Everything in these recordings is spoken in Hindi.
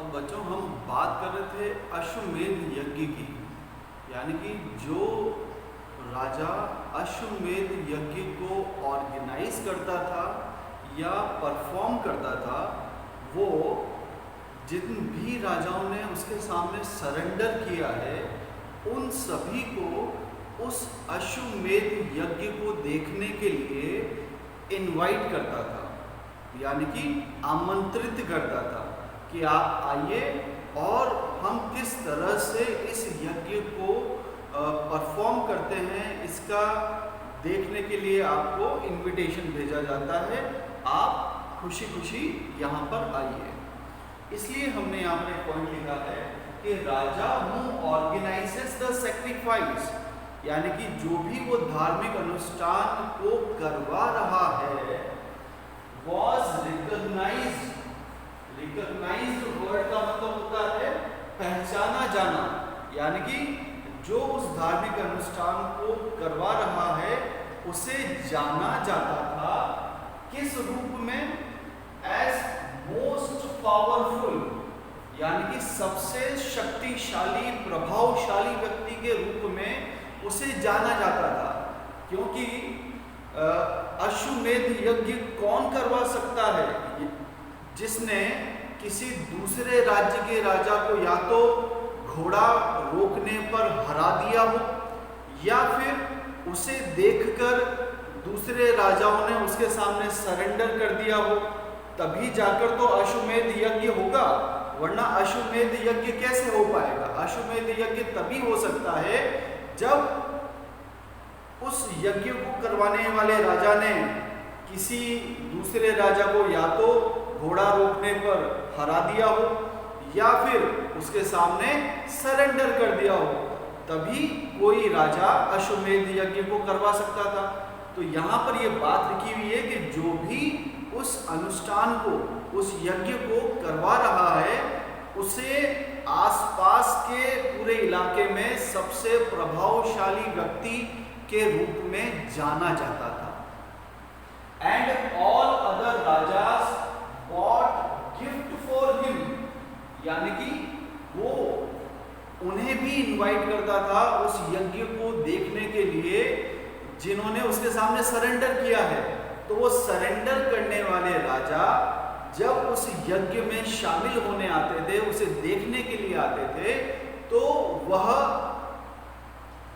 अब बच्चों हम बात कर रहे थे अश्वमेध यज्ञ की, यानी कि जो राजा अश्वमेध यज्ञ को ऑर्गेनाइज करता था या परफॉर्म करता था, वो जिन भी राजाओं ने उसके सामने सरेंडर किया है उन सभी को उस अश्वमेध यज्ञ को देखने के लिए इनवाइट करता था, यानी कि आमंत्रित करता था कि आप आइए और हम किस तरह से इस यज्ञ को परफॉर्म करते हैं, इसका देखने के लिए आपको इनविटेशन भेजा जाता है। आप खुशी खुशी यहाँ पर आइए। इसलिए हमने यहाँ पर एक पॉइंट लिखा है कि राजा हु ऑर्गेनाइजेस द सैक्रिफाइस, यानी कि जो भी वो धार्मिक अनुष्ठान को करवा रहा है, वॉज रिकॉग्नाइज्ड। रिकॉग्नाइज्ड वर्ड का मतलब होता है पहचाना जाना, यानी कि जो उस धार्मिक अनुष्ठान को करवा रहा है उसे जाना जाता था किस रूप में? एज मोस्ट पावरफुल, यानी कि सबसे शक्तिशाली प्रभावशाली व्यक्ति के रूप में उसे जाना जाता था। क्योंकि अश्वमेध यज्ञ कौन करवा सकता है? जिसने किसी दूसरे राज्य के राजा को या तो घोड़ा रोकने पर हरा दिया हो या फिर उसे देखकर दूसरे राजाओं ने उसके सामने सरेंडर कर दिया हो, तभी जाकर तो अश्वमेध यज्ञ होगा, वरना अश्वमेध यज्ञ कैसे हो पाएगा? अश्वमेध यज्ञ तभी हो सकता है जब उस यज्ञ को करवाने वाले राजा ने किसी दूसरे राजा को या तो घोड़ा रोकने पर हरा दिया हो या फिर उसके सामने सरेंडर कर दिया हो, तभी कोई राजा अश्वमेध यज्ञ को करवा सकता था। तो यहाँ पर यह बात लिखी हुई है कि जो भी उस अनुष्ठान को, उस यज्ञ को करवा रहा है, उसे आसपास के पूरे इलाके में सबसे प्रभावशाली व्यक्ति के रूप में जाना जाता था। And all other rajas bought gift for him, यानी कि वो उन्हें भी इनवाइट करता था उस यज्ञ को देखने के लिए जिन्होंने उसके सामने सरेंडर किया है। तो वो सरेंडर करने वाले राजा जब उस यज्ञ में शामिल होने आते थे, उसे देखने के लिए आते थे, तो वह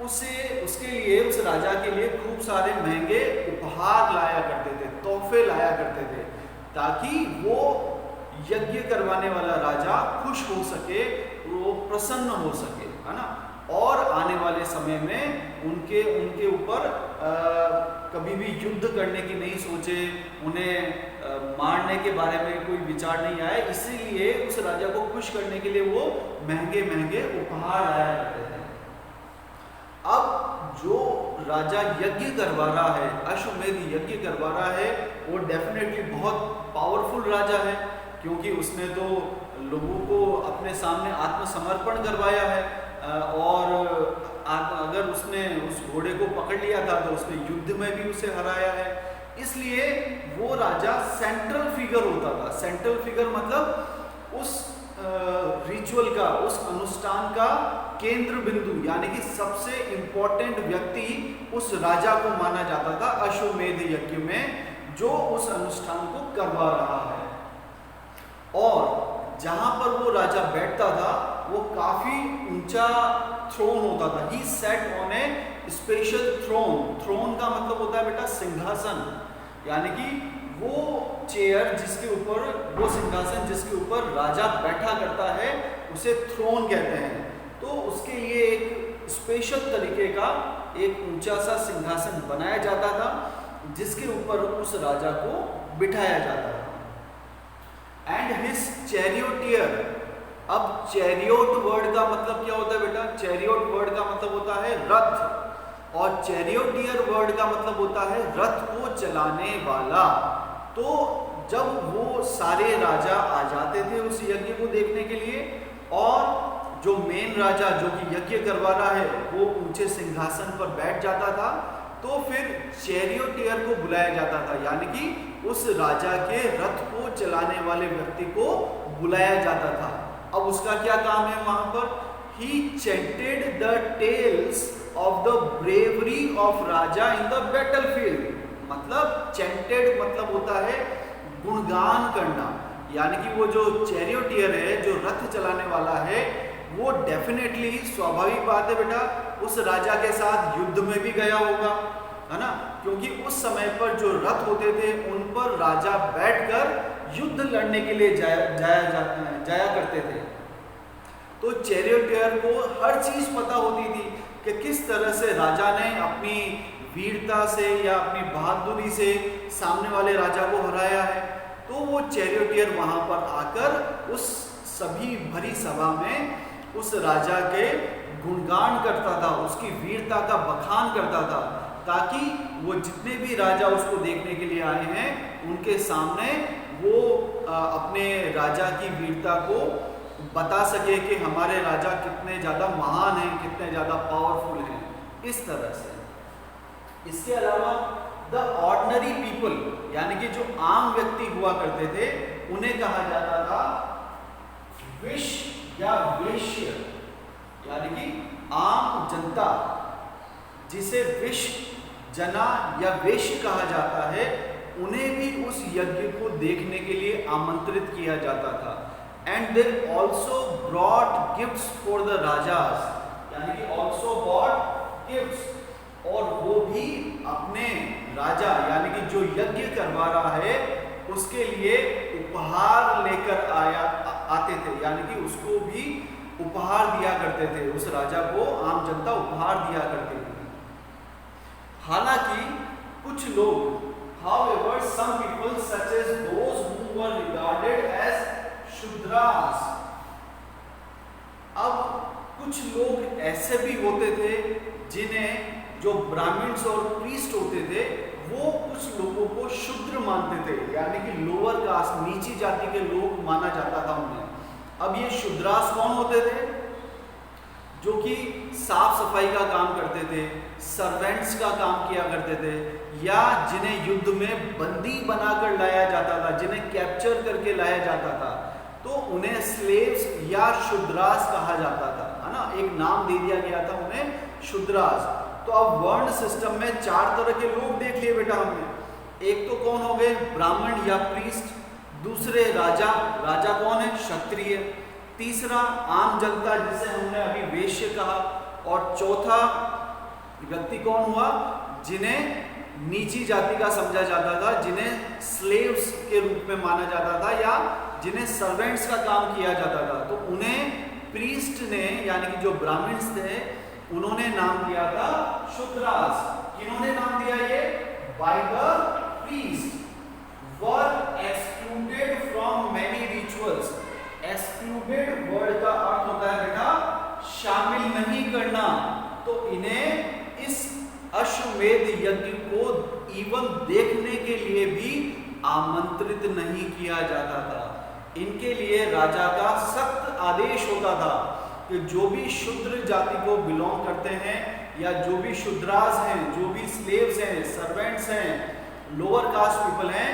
उसके लिए, उस राजा के लिए खूब सारे महंगे उपहार लाया करते थे, तोहफे लाया करते थे, ताकि वो यज्ञ करवाने वाला राजा खुश हो सके, वो प्रसन्न हो सके, है ना। और आने वाले समय में उनके ऊपर कभी भी युद्ध करने की नहीं सोचे, उन्हें मारने के बारे में कोई विचार नहीं आए, इसीलिए उस राजा को खुश करने के लिए वो महंगे महंगे उपहार लाया करते थे। अब जो राजा यज्ञ करवा रहा है, अश्वमेध यज्ञ करवा रहा है, वो डेफिनेटली बहुत पावरफुल राजा है, क्योंकि उसने तो लोगों को अपने सामने आत्मसमर्पण करवाया है, और अगर उसने उस घोड़े को पकड़ लिया था तो उसने युद्ध में भी उसे हराया है। इसलिए वो राजा सेंट्रल फिगर होता था। सेंट्रल फिगर मतलब उस रिचुअल का, उस अनुष्ठान का केंद्र बिंदु, यानी कि सबसे इंपॉर्टेंट व्यक्ति उस राजा को माना जाता था अश्वमेध यज्ञ में, जो उस अनुष्ठान को करवा रहा है। और जहां पर वो राजा बैठता था वो काफी ऊंचा थ्रोन होता था। He set on a special throne. Throne का मतलब होता है बेटा सिंहासन, यानी कि वो चेयर जिसके ऊपर, वो सिंहासन जिसके ऊपर राजा बैठा करता है, उसे थ्रोन कहते हैं। तो उसके लिए एक स्पेशल तरीके का एक ऊंचा सा सिंहासन बनाया जाता था जिसके ऊपर उस राजा को बिठाया जाता था। And his charioteer. अब चैरियोट वर्ड का मतलब क्या होता है बेटा? चैरियोट वर्ड का मतलब होता है रथ, और चैरियोटियर वर्ड का मतलब होता है रथ को चलाने वाला। तो जब वो सारे राजा आ जाते थे उस यज्ञ को देखने के लिए, और जो मेन राजा जो कि यज्ञ करवा रहा है वो ऊंचे सिंहासन पर बैठ जाता था, तो फिर चैरियोटियर को बुलाया जाता था, यानी कि उस राजा के रथ को चलाने वाले व्यक्ति को बुलाया जाता था। अब उसका क्या काम है वहां पर? He chanted the tales of the bravery of raja in the battlefield. मतलब चेंटेड मतलब होता है गुणगान करना, यानी कि वो जो चैरियोटियर है, जो रथ चलाने वाला है, वो डेफिनेटली स्वाभाविक बात है बेटा उस राजा के साथ युद्ध में भी गया होगा, है ना, क्योंकि उस समय पर जो रथ होते थे उन पर राजा बैठकर युद्ध लड़ने के लिए जाया करते थे। तो चैरियोटियर को हर चीज पता होती थी कि किस तरह से राजा ने अपनी वीरता से या अपनी बहादुरी से सामने वाले राजा को हराया है। तो वो चैरियोटियर वहां पर आकर उस सभी भरी सभा में उस राजा के गुणगान करता था, उसकी वीरता का बखान करता था, ताकि वो जितने भी राजा उसको देखने के लिए आए हैं उनके सामने वो अपने राजा की वीरता को बता सके कि हमारे राजा कितने ज़्यादा महान हैं, कितने ज़्यादा पावरफुल हैं, इस तरह से। इसके अलावा द ऑर्डिनरी पीपल, यानी कि जो आम व्यक्ति हुआ करते थे, उन्हें कहा जाता था विश या वेश्य, यानी कि आम जनता, जिसे विश जना या वेश्य कहा जाता है, उन्हें भी उस यज्ञ को देखने के लिए आमंत्रित किया जाता था। And they also brought gifts for the rajas, यानी कि ऑल्सो ब्रॉट गिफ्ट्स, और वो भी अपने राजा यानी कि जो यज्ञ करवा रहा है उसके लिए उपहार लेकर आते थे, यानी कि उसको भी उपहार दिया करते थे, उस राजा को आम जनता उपहार दिया करते थे। हालांकि कुछ लोग, however, some people such as those who were regarded as Shudras, अब कुछ लोग ऐसे भी होते थे जिन्हें, जो ब्राह्मण्स और प्रीस्ट होते थे, वो कुछ लोगों को शूद्र मानते थे, यानी कि लोअर कास्ट, नीची जाति के लोग माना जाता था उन्हें। अब ये शूद्रास कौन होते थे? जो कि साफ सफाई का काम करते थे, सर्वेंट्स का काम किया करते थे, या जिन्हें युद्ध में बंदी बनाकर लाया जाता था, जिन्हें कैप्चर करके लाया जाता था, तो उन्हें स्लेव्स या शूद्रास कहा जाता था, है ना, एक नाम दे दिया गया था उन्हें, शूद्रास। तो अब वर्ण सिस्टम में 4 तरह के लोग देख लिए बेटा हमने। एक तो कौन हो गए? ब्राह्मण या प्रीस्ट। दूसरे राजा, राजा कौन है? क्षत्रिय। तीसरा आम जनता, जिसे हमने अभी वैश्य कहा। और चौथा व्यक्ति कौन हुआ? जिन्हें नीची जाति का समझा जाता था, जिन्हें स्लेव्स के रूप में माना जाता था, या जिन्हें सर्वेंट्स का काम किया जाता था। तो उन्हें प्रीस्ट ने, यानी कि जो ब्राह्मण्स थे, उन्होंने नाम दिया था शूद्रास। किन्होंने नाम दिया ये? By the priest were excluded from many rituals. Excluded word का अर्थ होता है बेटा शामिल नहीं करना। तो इन्हें इस अश्वमेध यज्ञ को इवन देखने के लिए भी आमंत्रित नहीं किया जाता था। इनके लिए राजा का सख्त आदेश होता था कि जो भी शूद्र जाति को बिलोंग करते हैं, या जो भी शूद्रास हैं, जो भी स्लेव्स हैं, सर्वेंट्स हैं, लोअर कास्ट पीपल हैं,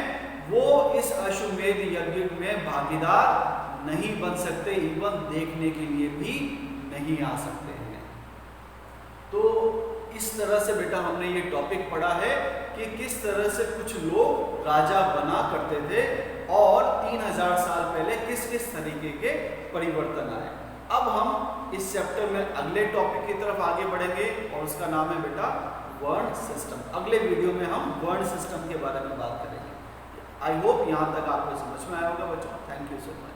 वो इस अश्वमेध यज्ञ में भागीदार नहीं बन सकते, इवन देखने के लिए भी नहीं आ सकते हैं। तो इस तरह से बेटा हमने ये टॉपिक पढ़ा है कि किस तरह से कुछ लोग राजा बना करते थे और 3000 साल पहले किस किस तरीके के परिवर्तन आए। अब हम इस चैप्टर में अगले टॉपिक की तरफ आगे बढ़ेंगे और उसका नाम है बेटा वर्ण सिस्टम। अगले वीडियो में हम वर्ण सिस्टम के बारे में बात करेंगे। आई होप यहाँ तक आपको समझ में आया होगा बच्चों। Thank you so much.